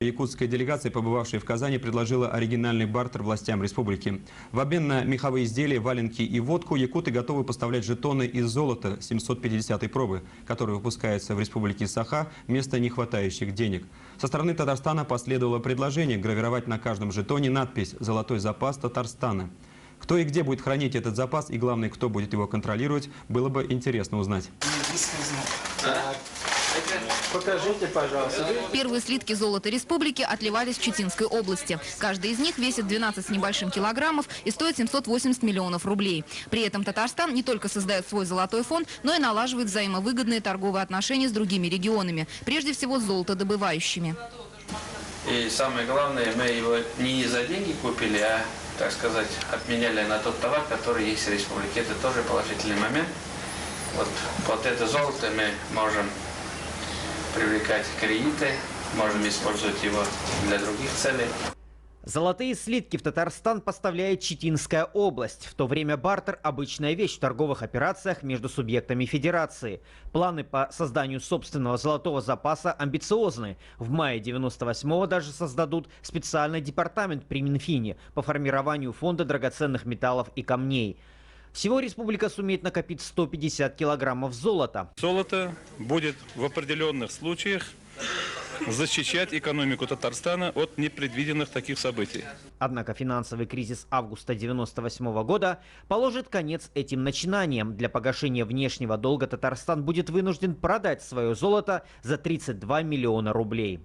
Якутская делегация, побывавшая в Казани, предложила оригинальный бартер властям республики. В обмен на меховые изделия, валенки и водку якуты готовы поставлять жетоны из золота 750-й пробы, которые выпускаются в республике Саха вместо нехватающих денег. Со стороны Татарстана последовало предложение гравировать на каждом жетоне надпись «Золотой запас Татарстана». Кто и где будет хранить этот запас и, главное, кто будет его контролировать, было бы интересно узнать. Покажите, пожалуйста. Первые слитки золота республики отливались в Читинской области. Каждый из них весит 12 с небольшим килограммов и стоит 780 миллионов рублей. При этом Татарстан не только создает свой золотой фонд, но и налаживает взаимовыгодные торговые отношения с другими регионами, прежде всего с золотодобывающими. И самое главное, мы его не за деньги купили, а, так сказать, обменяли на тот товар, который есть в республике. Это тоже положительный момент. Вот это золото мы можем привлекать кредиты, можем использовать его для других целей. Золотые слитки в Татарстан поставляет Читинская область. В то время бартер – обычная вещь в торговых операциях между субъектами федерации. Планы по созданию собственного золотого запаса амбициозны. В мае 98-го даже создадут специальный департамент при Минфине по формированию фонда драгоценных металлов и камней. Всего республика сумеет накопить 150 килограммов золота. Золото будет в определенных случаях защищать экономику Татарстана от непредвиденных таких событий. Однако финансовый кризис августа 98-го года положит конец этим начинаниям. Для погашения внешнего долга Татарстан будет вынужден продать свое золото за 32 миллиона рублей.